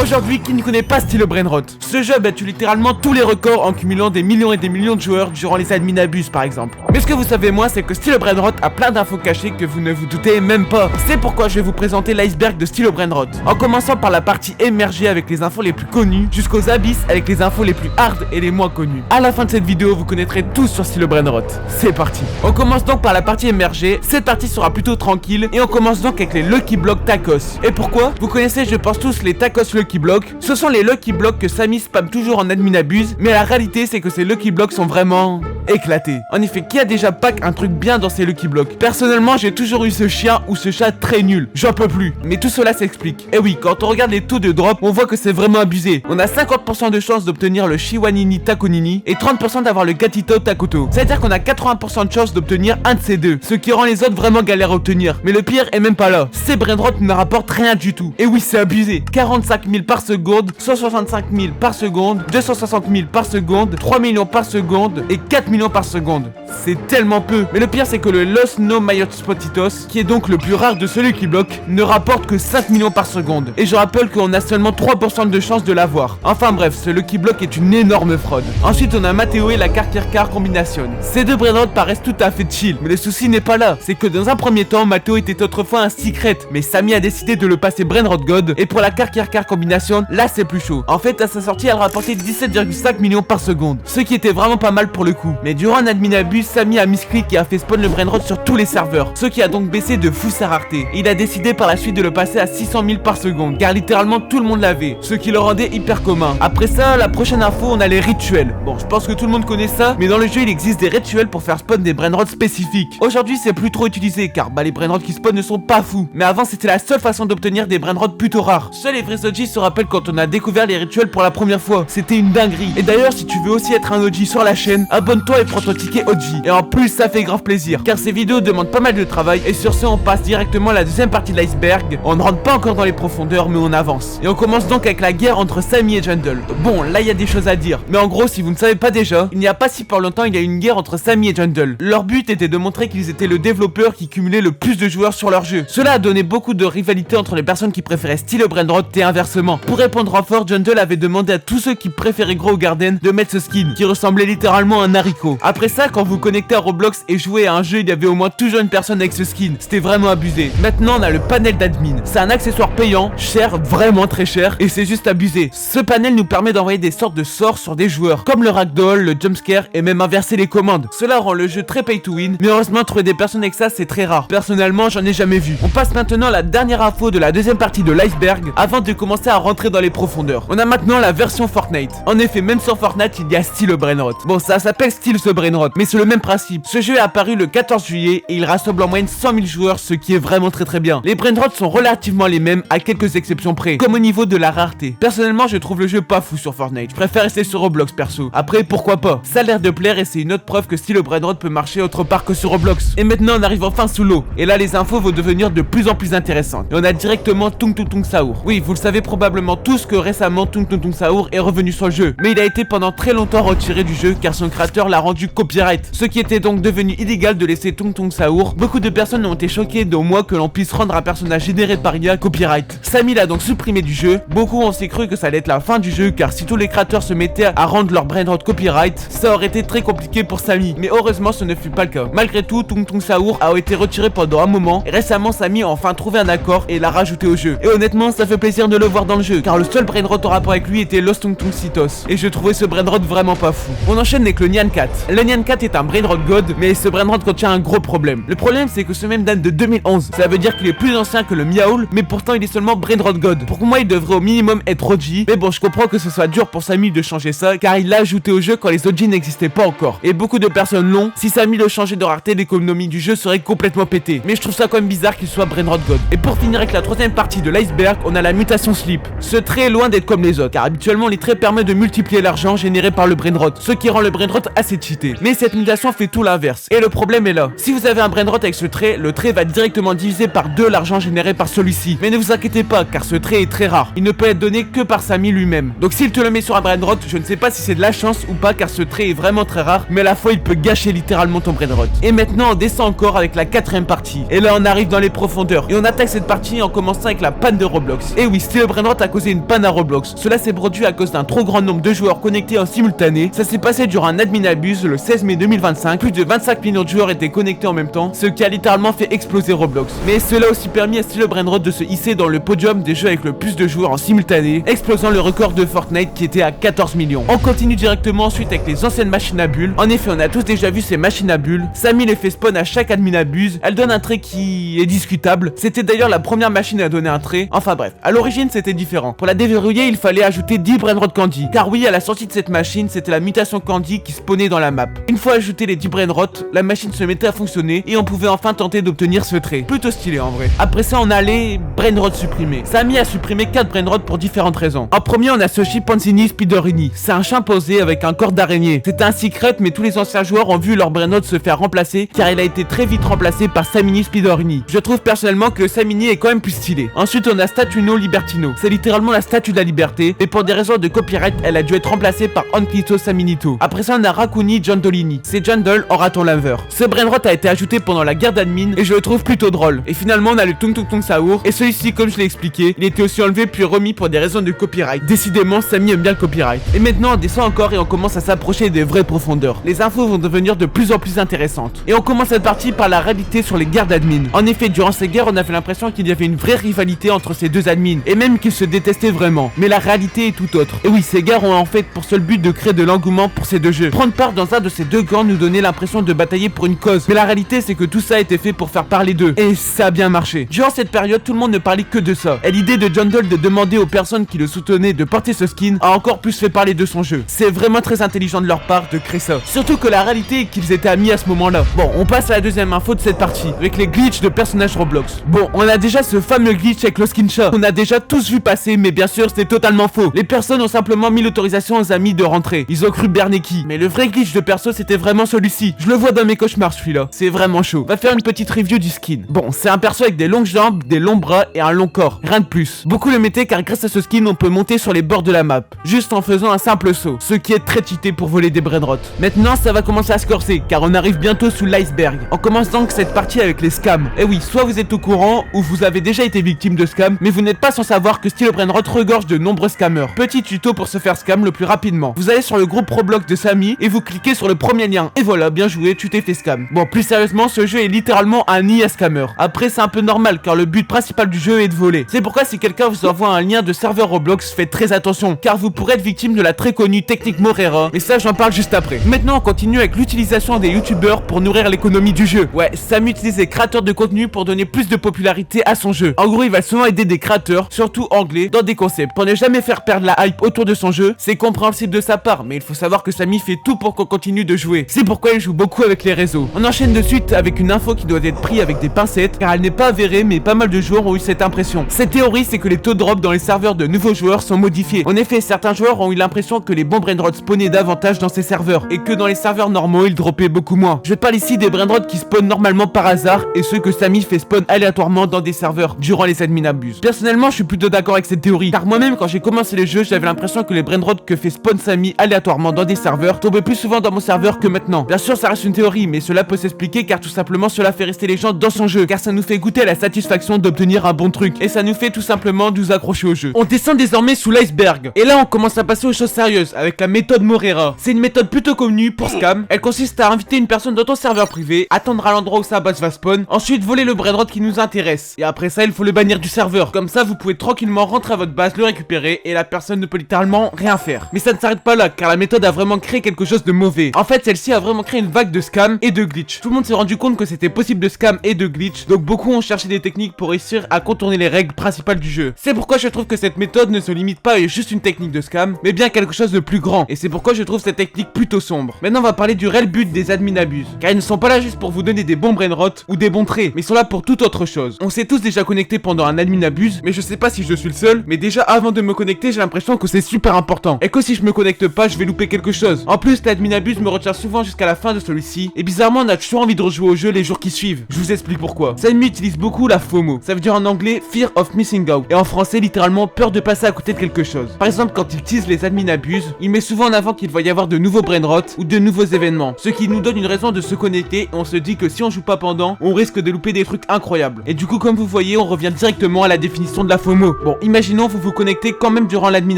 Aujourd'hui, qui ne connaît pas Steel Brainrot? Ce jeu a battu littéralement tous les records en cumulant des millions et des millions de joueurs durant les admin abuse par exemple. Mais ce que vous savez moins, c'est que Steel Brainrot a plein d'infos cachées que vous ne vous doutez même pas. C'est pourquoi je vais vous présenter l'iceberg de Steel Brainrot. En commençant par la partie émergée avec les infos les plus connues, jusqu'aux abysses avec les infos les plus hard et les moins connues. À la fin de cette vidéo, vous connaîtrez tout sur Steel Brainrot. C'est parti. On commence donc par la partie émergée. Cette partie sera plutôt tranquille et on commence donc avec les Lucky Block Tacos. Et pourquoi? Vous connaissez je pense tous les Tacos Lucky Block. Ce sont les Lucky Block que Samy spamme toujours en admin abuse, mais la réalité c'est que ces Lucky Block sont vraiment éclatés. En effet, qui a déjà pack un truc bien dans ces Lucky Block? Personnellement, j'ai toujours eu ce chien ou ce chat très nul. J'en peux plus. Mais tout cela s'explique. Et oui, quand on regarde les taux de drop, on voit que c'est vraiment abusé. On a 50% de chance d'obtenir le Shiwanini Takonini et 30% d'avoir le Gatito Takoto. C'est-à-dire qu'on a 80% de chance d'obtenir un de ces deux, ce qui rend les autres vraiment galères à obtenir. Mais le pire est même pas là. Ces Brainrot ne rapportent rien du tout. Et oui, c'est abusé. 45 000 par seconde, 165 000 par seconde, 260 000 par seconde, 3 millions par seconde et 4 millions par seconde. C'est tellement peu. Mais le pire c'est que le Los No Mayot Spotitos, qui est donc le plus rare de celui qui bloque, ne rapporte que 5 millions par seconde. Et je rappelle qu'on a seulement 3% de chance de l'avoir. Enfin bref, ce Lucky Block est une énorme fraude. Ensuite on a Matteo et la Car Combination. Ces deux Brainrot paraissent tout à fait chill, mais le souci n'est pas là. C'est que dans un premier temps, Matteo était autrefois un secret, mais Samy a décidé de le passer Brainrot God. Et pour la Car Combination, là c'est plus chaud. En fait à sa sortie elle rapportait 17,5 millions par seconde, ce qui était vraiment pas mal pour le coup. Mais durant un admin abuse, Samy a misclick et a fait spawn le Brainrot sur tous les serveurs, ce qui a donc baissé de fou sa rareté. Il a décidé par la suite de le passer à 600 000 par seconde, car littéralement tout le monde l'avait, ce qui le rendait hyper commun. Après ça, la prochaine info, on a les rituels. Bon, je pense que tout le monde connaît ça, mais dans le jeu il existe des rituels pour faire spawn des Brainrot spécifiques. Aujourd'hui c'est plus trop utilisé, car les Brainrot qui spawn ne sont pas fous. Mais avant c'était la seule façon d'obtenir des Brainrot plutôt rares. Seuls les vrais OG se rappellent quand on a découvert les rituels pour la première fois. C'était une dinguerie. Et d'ailleurs si tu veux aussi être un OG sur la chaîne, abonne-toi et prends ton ticket OG. Et en plus ça fait grave plaisir, car ces vidéos demandent pas mal de travail. Et sur ce on passe directement à la deuxième partie de l'iceberg. On ne rentre pas encore dans les profondeurs mais on avance. Et on commence donc avec la guerre entre Samy et Jungle. Bon là il y a des choses à dire, mais en gros si vous ne savez pas déjà, il n'y a pas si par longtemps il y a eu une guerre entre Samy et Jungle. Leur but était de montrer qu'ils étaient le développeur qui cumulait le plus de joueurs sur leur jeu. Cela a donné beaucoup de rivalité entre les personnes qui préféraient Steel Brainrot et inversement. Pour répondre en fort, Jungle avait demandé à tous ceux qui préféraient Grow Garden de mettre ce skin qui ressemblait littéralement à un haricot. Après ça, quand vous connectez à Roblox et jouez à un jeu, il y avait au moins toujours une personne avec ce skin. C'était vraiment abusé. Maintenant on a le panel d'admin. C'est un accessoire payant, cher, vraiment très cher, et c'est juste abusé. Ce panel nous permet d'envoyer des sortes de sorts sur des joueurs, comme le ragdoll, le jumpscare et même inverser les commandes. Cela rend le jeu très pay to win, mais heureusement trouver des personnes avec ça c'est très rare. Personnellement j'en ai jamais vu. On passe maintenant à la dernière info de la deuxième partie de l'iceberg avant de commencer à rentrer dans les profondeurs. On a maintenant la version Fortnite. En effet, même sur Fortnite il y a Steel Brainrot. Bon ça s'appelle Steel ce Brainrot, mais c'est le même principe. Ce jeu est apparu le 14 juillet et il rassemble en moyenne 100 000 joueurs, ce qui est vraiment très bien. Les Brainrot sont relativement les mêmes à quelques exceptions près, comme au niveau de la rareté. Personnellement je trouve le jeu pas fou sur Fortnite. Je préfère rester sur Roblox perso. Après pourquoi pas. Ça a l'air de plaire et c'est une autre preuve que Steel Brainrot peut marcher autre part que sur Roblox. Et maintenant on arrive enfin sous l'eau. Et là les infos vont devenir de plus en plus intéressantes. Et on a directement Tung Tung Tung Saour. Oui, vous le savez probablement tous que récemment Tung Tung Tung Saour est revenu sur le jeu. Mais il a été pendant très longtemps retiré du jeu car son créateur l'a rendu copyright. Ce qui était donc devenu illégal de laisser Tung Tung Saour. Beaucoup de personnes ont été choquées d'au moins que l'on puisse rendre un personnage généré par IA copyright. Samy l'a donc supprimé du jeu. Beaucoup ont aussi cru que ça allait être la fin du jeu car si tous les créateurs se mettaient à rendre leur Brainrot copyright, ça aurait été très compliqué pour Samy. Mais heureusement ce ne fut pas le cas. Malgré tout, Tung Tung Saour a été retiré pendant un moment et récemment Samy a enfin trouvé un accord et l'a rajouté au jeu. Et honnêtement ça fait plaisir de le voir dans le jeu car le seul Brainrot en rapport avec lui était Los Tung Tung Citos et je trouvais ce Brainrot vraiment pas fou. On enchaîne avec le Nyan Cat. Le Nyan Cat est un Brainrot God, mais ce Brainrot contient un gros problème. Le problème c'est que ce même date de 2011. Ça veut dire qu'il est plus ancien que le Miaoul, mais pourtant il est seulement Brainrot God. Pour moi il devrait au minimum être OG, mais bon je comprends que ce soit dur pour Samy de changer ça car il l'a ajouté au jeu quand les OG n'existaient pas encore. Et beaucoup de personnes l'ont. Si Samy le changeait de rareté, l'économie du jeu serait complètement pétée. Mais je trouve ça quand même bizarre qu'il soit Brainrot God. Et pour finir avec la troisième partie de l'iceberg, on a la mutation Sleep. Ce trait est loin d'être comme les autres, car habituellement les traits permettent de multiplier l'argent généré par le Brainrot, ce qui rend le Brainrot assez cheaté. Mais cette mutation fait tout l'inverse. Et le problème est là. Si vous avez un Brainrot avec ce trait, le trait va directement diviser par 2 l'argent généré par celui-ci. Mais ne vous inquiétez pas, car ce trait est très rare. Il ne peut être donné que par Samy lui-même. Donc s'il te le met sur un Brainrot, je ne sais pas si c'est de la chance ou pas, car ce trait est vraiment très rare, mais à la fois il peut gâcher littéralement ton Brainrot. Et maintenant on descend encore avec la quatrième partie. Et là on arrive dans les profondeurs. Et on attaque cette partie en commençant avec la panne de Roblox. Et oui, Steel Brainrot Brainrot a causé une panne à Roblox. Cela s'est produit à cause d'un trop grand nombre de joueurs connectés en simultané. Ça s'est passé durant un admin abuse le 16 mai 2025. Plus de 25 millions de joueurs étaient connectés en même temps, ce qui a littéralement fait exploser Roblox. Mais cela a aussi permis à StyleBrainrot de se hisser dans le podium des jeux avec le plus de joueurs en simultané, explosant le record de Fortnite qui était à 14 millions. On continue directement ensuite avec les anciennes machines à bulles. En effet, on a tous déjà vu ces machines à bulles. Samy les fait spawn à chaque admin abuse. Elle donne un trait qui est discutable. C'était d'ailleurs la première machine à donner un trait. Enfin bref, à l'origine c'était différent. Pour la déverrouiller, il fallait ajouter 10 Brainrot Candy. Car oui, à la sortie de cette machine, c'était la mutation Candy qui spawnait dans la map. Une fois ajouté les 10 Brainrot, la machine se mettait à fonctionner et on pouvait enfin tenter d'obtenir ce trait. Plutôt stylé en vrai. Après ça, on a les Brainrot supprimés. Samy a supprimé 4 Brainrot pour différentes raisons. En premier, on a ce chimpanzini Spiderini. C'est un chimpanzé avec un corps d'araignée. C'était un secret, mais tous les anciens joueurs ont vu leur Brainrot se faire remplacer car il a été très vite remplacé par Samini Spiderini. Je trouve personnellement que le Samini est quand même plus stylé. Ensuite, on a Statuno Libertino. C'est littéralement la statue de la liberté, et pour des raisons de copyright, elle a dû être remplacée par Anquito Saminito. Après ça, on a Raccooni Giandolini. C'est Jandol en raton laveur. Ce Brainrot a été ajouté pendant la guerre d'admin et je le trouve plutôt drôle. Et finalement, on a le Tung Tung Tung Saour, et celui-ci, comme je l'ai expliqué, il était aussi enlevé puis remis pour des raisons de copyright. Décidément, Samy aime bien le copyright. Et maintenant, on descend encore et on commence à s'approcher des vraies profondeurs. Les infos vont devenir de plus en plus intéressantes. Et on commence cette partie par la réalité sur les guerres d'admin. En effet, durant ces guerres, on avait l'impression qu'il y avait une vraie rivalité entre ces deux admins, et même qu'ils se détestaient vraiment. Mais la réalité est tout autre. Et oui, ces guerres ont en fait pour seul but de créer de l'engouement pour ces deux jeux. Prendre part dans un de ces deux camps nous donnait l'impression de batailler pour une cause. Mais la réalité, c'est que tout ça a été fait pour faire parler d'eux. Et ça a bien marché. Durant cette période, tout le monde ne parlait que de ça. Et l'idée de Jandol de demander aux personnes qui le soutenaient de porter ce skin a encore plus fait parler de son jeu. C'est vraiment très intelligent de leur part de créer ça. Surtout que la réalité est qu'ils étaient amis à ce moment-là. Bon, on passe à la deuxième info de cette partie, avec les glitches de personnages Roblox. Bon, on a déjà ce fameux glitch avec le skin chat. On a déjà tous vu passer, mais bien sûr, c'est totalement faux. Les personnes ont simplement mis l'autorisation aux amis de rentrer. Ils ont cru Berneki. Mais le vrai glitch de perso, c'était vraiment celui-ci. Je le vois dans mes cauchemars, celui-là. C'est vraiment chaud. On va faire une petite review du skin. Bon, c'est un perso avec des longues jambes, des longs bras et un long corps. Rien de plus. Beaucoup le mettaient car grâce à ce skin, on peut monter sur les bords de la map. Juste en faisant un simple saut. Ce qui est très cheaté pour voler des Brainrot. Maintenant, ça va commencer à se corser car on arrive bientôt sous l'iceberg. On commence donc cette partie avec les scams. Et oui, soit vous êtes au courant ou vous avez déjà été victime de scams, mais vous n'êtes pas sans savoir que StyleBrainrot regorge de nombreux scammers. Petit tuto pour se faire scam le plus rapidement. Vous allez sur le groupe Roblox de Samy et vous cliquez sur le premier lien. Et voilà, bien joué, tu t'es fait scam. Bon, plus sérieusement, ce jeu est littéralement un nid à scammer. Après, c'est un peu normal car le but principal du jeu est de voler. C'est pourquoi si quelqu'un vous envoie un lien de serveur Roblox, faites très attention car vous pourrez être victime de la très connue technique Morera. Et ça, j'en parle juste après. Maintenant, on continue avec l'utilisation des youtubeurs pour nourrir l'économie du jeu. Ouais, Samy utilise les créateurs de contenu pour donner plus de popularité à son jeu. En gros, il va souvent aider des créateurs, surtout anglais, dans des concepts. Pour ne jamais faire perdre la hype autour de son jeu, c'est compréhensible de sa part, mais il faut savoir que Samy fait tout pour qu'on continue de jouer. C'est pourquoi il joue beaucoup avec les réseaux. On enchaîne de suite avec une info qui doit être prise avec des pincettes, car elle n'est pas avérée, mais pas mal de joueurs ont eu cette impression. Cette théorie, c'est que les taux de drop dans les serveurs de nouveaux joueurs sont modifiés. En effet, certains joueurs ont eu l'impression que les bons Brainrot spawnaient davantage dans ces serveurs, et que dans les serveurs normaux, ils droppaient beaucoup moins. Je parle ici des Brainrot qui spawnent normalement par hasard, et ceux que Samy fait spawn aléatoirement dans des serveurs durant les admin abuses. Personnellement, je suis plutôt d'accord avec cette théorie, car moi-même, quand j'ai commencé les jeux, j'avais l'impression que les Brainrot que fait spawn Samy aléatoirement dans des serveurs tombaient plus souvent dans mon serveur que maintenant. Bien sûr, ça reste une théorie, mais cela peut s'expliquer car tout simplement cela fait rester les gens dans son jeu, car ça nous fait goûter à la satisfaction d'obtenir un bon truc, et ça nous fait tout simplement nous accrocher au jeu. On descend désormais sous l'iceberg, et là on commence à passer aux choses sérieuses avec la méthode Morera. C'est une méthode plutôt connue pour scam. Elle consiste à inviter une personne dans ton serveur privé, attendre à l'endroit où sa base va spawn, ensuite voler le Brainrot qui nous intéresse, et après ça il faut le bannir du serveur. Comme ça vous pouvez tranquillement rentrer à votre base, le récupérer, et la personne ne peut littéralement rien faire. Mais ça ne s'arrête pas là, car la méthode a vraiment créé quelque chose de mauvais. En fait, celle-ci a vraiment créé une vague de scam et de glitch. Tout le monde s'est rendu compte que c'était possible de scam et de glitch, donc beaucoup ont cherché des techniques pour réussir à contourner les règles principales du jeu. C'est pourquoi je trouve que cette méthode ne se limite pas à juste une technique de scam, mais bien quelque chose de plus grand, et c'est pourquoi je trouve cette technique plutôt sombre. Maintenant on va parler du réel but des admin abuses, car ils ne sont pas là juste pour vous donner des bons Brainrot ou des bons traits, mais ils sont là pour toute autre chose. On s'est tous déjà connectés pendant un admin abuse, mais je sais pas si je suis le seul, mais déjà avant de me connecter j'ai l'impression que c'est super important, et que si je me connecte pas je vais louper quelque chose. En plus l'admin abuse me retient souvent jusqu'à la fin de celui-ci, et bizarrement on a toujours envie de rejouer au jeu les jours qui suivent. Je vous explique pourquoi. Samy utilise beaucoup la FOMO, ça veut dire en anglais Fear of Missing Out, et en français littéralement peur de passer à côté de quelque chose. Par exemple quand il tease les admin abuses, il met souvent en avant qu'il va y avoir de nouveaux Brainrot ou de nouveaux événements, ce qui nous donne une raison de se connecter, et on se dit que si on joue pas pendant, on risque de louper des trucs incroyables. Et du coup comme vous voyez on revient directement à la définition de la FOMO. Bon imaginons vous vous connectez quand même durant l'admin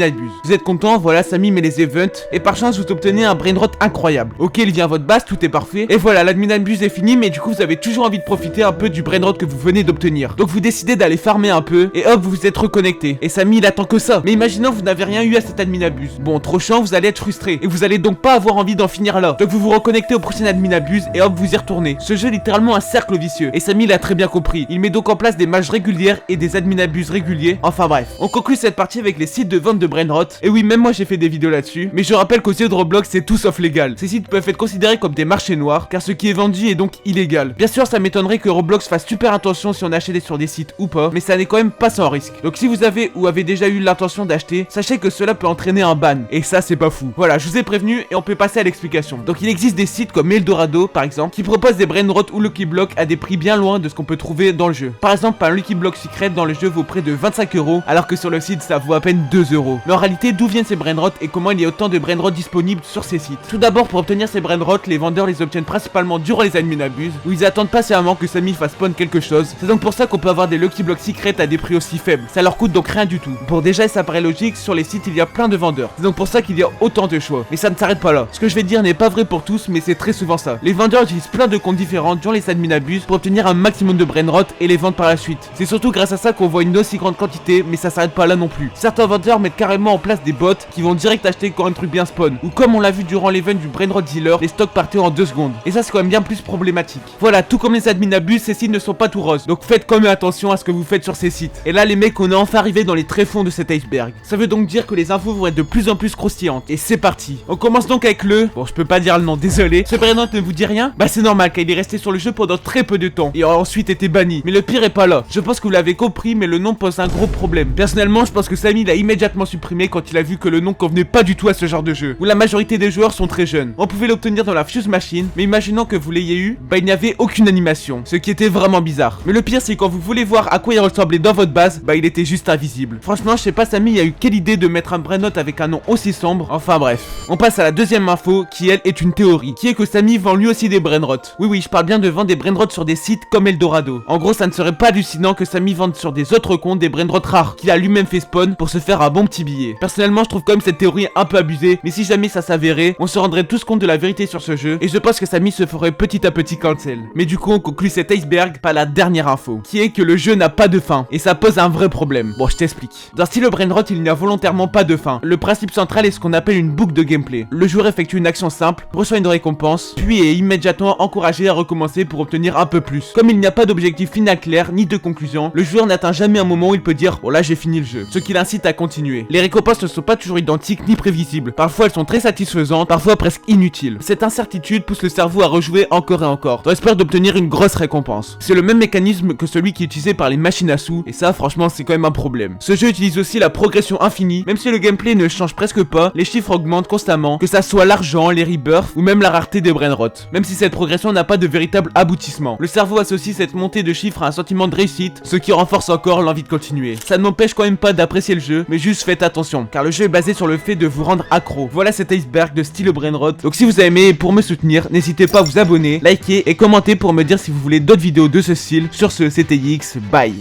abuse. Vous êtes content, voilà, Samy met les events, et par chance vous obtenez un brainrot incroyable. Ok, il vient à votre base, tout est parfait, et voilà, l'admin abuse est fini, mais du coup vous avez toujours envie de profiter un peu du brainrot que vous venez d'obtenir. Donc vous décidez d'aller farmer un peu, et hop, vous vous êtes reconnecté. Et Samy il attend que ça. Mais imaginons vous n'avez rien eu à cet admin abuse. Bon, trop chiant, vous allez être frustré, et vous allez donc pas avoir envie d'en finir là. Donc vous vous reconnectez au prochain admin abuse, et hop, vous y retournez. Ce jeu est littéralement un cercle vicieux, et Samy l'a très bien compris. Il met donc en place des matchs régulières et des admin abuse réguliers. Enfin bref, on conclut cette partie avec les sites de vente de brainrot. Et oui, même moi j'ai fait des vidéos là-dessus, mais je rappelle qu'aux yeux de Roblox c'est tout sauf légal. Ces sites peuvent être considérés comme des marchés noirs, car ce qui est vendu est donc illégal. Bien sûr, ça m'étonnerait que Roblox fasse super attention si on achète sur des sites ou pas, mais ça n'est quand même pas sans risque. Donc si vous avez ou avez déjà eu l'intention d'acheter, sachez que cela peut entraîner un ban, et ça c'est pas fou. Voilà, je vous ai prévenu et on peut passer à l'explication. Donc il existe des sites comme Eldorado par exemple, qui proposent des brainrot ou Lucky Block à des prix bien loin de ce qu'on peut trouver dans le jeu. Par exemple, un Lucky Block secret dans le jeu vaut près de 25 €, alors que sur le site ça vaut à peine 2 €. Mais en réalité, d'où viennent ces brainrot et comment il y a autant de brainrot disponibles sur ces sites? Tout d'abord, pour obtenir ces brainrot, les vendeurs les obtiennent principalement durant les admin abuse, où ils attendent patiemment que Samy fasse spawn quelque chose. C'est donc pour ça qu'on peut avoir des Lucky Block secrets à des prix aussi faibles. Ça leur coûte donc rien du tout. Bon, déjà ça paraît logique, sur les sites il y a plein de vendeurs. C'est donc pour ça qu'il y a autant de choix. Mais ça ne s'arrête pas là. Ce que je vais dire n'est pas vrai pour tous, mais c'est très souvent ça. Les vendeurs utilisent plein de comptes différents durant les admin abuse pour obtenir un maximum de brainrot et les vendre par la suite. C'est surtout grâce à ça qu'on voit une aussi grande quantité, mais ça s'arrête pas là non plus. Certains vendeurs mettent carrément en place des bots qui vont direct acheter quand un truc bien spawn. Ou comme on l'a vu durant l'event du brainrot dealer, les stocks partaient en 2 secondes. Et ça c'est quand même bien plus problématique. Voilà, tout comme les admin abuse, ces sites ne sont pas tout roses. Donc faites quand même attention à ce que vous faites sur ces sites. Et là les mecs, on est enfin arrivé dans les tréfonds de cet iceberg. Ça veut donc dire que les infos vont être de plus en plus croustillantes. Et c'est parti. On commence donc avec le... Bon, je peux pas dire le nom, désolé. Ce brainrot ne vous dit rien? Bah c'est normal car il est resté sur le jeu pendant très peu de temps. Et a ensuite été banni. Mais le pire est pas là. Je pense que vous l'avez compris, mais le nom pose un gros problème. Personnellement, je pense que Samy l'a immédiatement supprimé quand il a vu que le nom convenait pas du tout à ce genre de jeu, où la majorité des joueurs sont très jeunes. On pouvait l'obtenir dans la Fuse Machine, mais imaginons que vous l'ayez eu, bah il n'y avait aucune animation, ce qui était vraiment bizarre. Mais le pire c'est quand vous voulez voir à quoi il ressemblait dans votre base, bah il était juste invisible. Franchement, je sais pas Samy a eu quelle idée de mettre un brainrot avec un nom aussi sombre. Enfin bref. On passe à la deuxième info, qui elle est une théorie, qui est que Samy vend lui aussi des brainrot. Oui, je parle bien de vendre des brainrot sur des sites comme Eldorado. En gros, ça ne serait pas hallucinant que Samy vende sur des autres comptes des brainrot rares qu'il a lui-même fait spawn pour se faire un bon petit billet. Personnellement, je trouve quand même cette théorie un peu abusée, mais si jamais ça s'avérait, on se rendrait tous compte de la vérité sur ce jeu, et je pense que Samy se ferait petit à petit cancel. Mais du coup, on conclut cet iceberg par la dernière info, qui est que le jeu n'a pas de fin, et ça pose un vrai problème. Bon, je t'explique. Dans Style Brainrot, il n'y a volontairement pas de fin. Le principe central est ce qu'on appelle une boucle de gameplay. Le joueur effectue une action simple, reçoit une récompense, puis est immédiatement encouragé à recommencer pour obtenir un peu plus. Comme il n'y a pas d'objectif final clair, ni de conclusion, le joueur n'atteint jamais un moment où il peut dire « Oh là, j'ai fini le jeu », ce qui l'incite à continuer. Les récompenses ne sont pas toujours identiques ni prévisibles. Parfois, elles sont très satisfaisantes, parfois presque inutiles. Cette incertitude pousse le cerveau à rejouer encore et encore, dans l'espoir d'obtenir une grosse récompense. C'est le même mécanisme que celui qui est utilisé par les machines à sous, et ça, franchement, c'est quand même un problème. Ce jeu utilise aussi la progression infinie, même si le gameplay ne change presque pas, les chiffres augmentent constamment, que ça soit l'argent, les rebirths, ou même la rareté des brainrot. Même si cette progression n'a pas de véritable aboutissement. Le cerveau associe cette montée de chiffres à un sentiment de réussite, ce qui renforce encore l'envie de continuer. Ça ne m'empêche quand même pas d'apprécier le jeu, mais juste faites attention, car le jeu est basé sur le fait de vous rendre accro. Voilà cet iceberg de Style Brainrot. Donc si vous avez aimé, pour me soutenir, n'hésitez pas à vous abonner, liker et commenter pour me dire si vous voulez d'autres vidéos de ce style. Sur ce, c'était X, bye.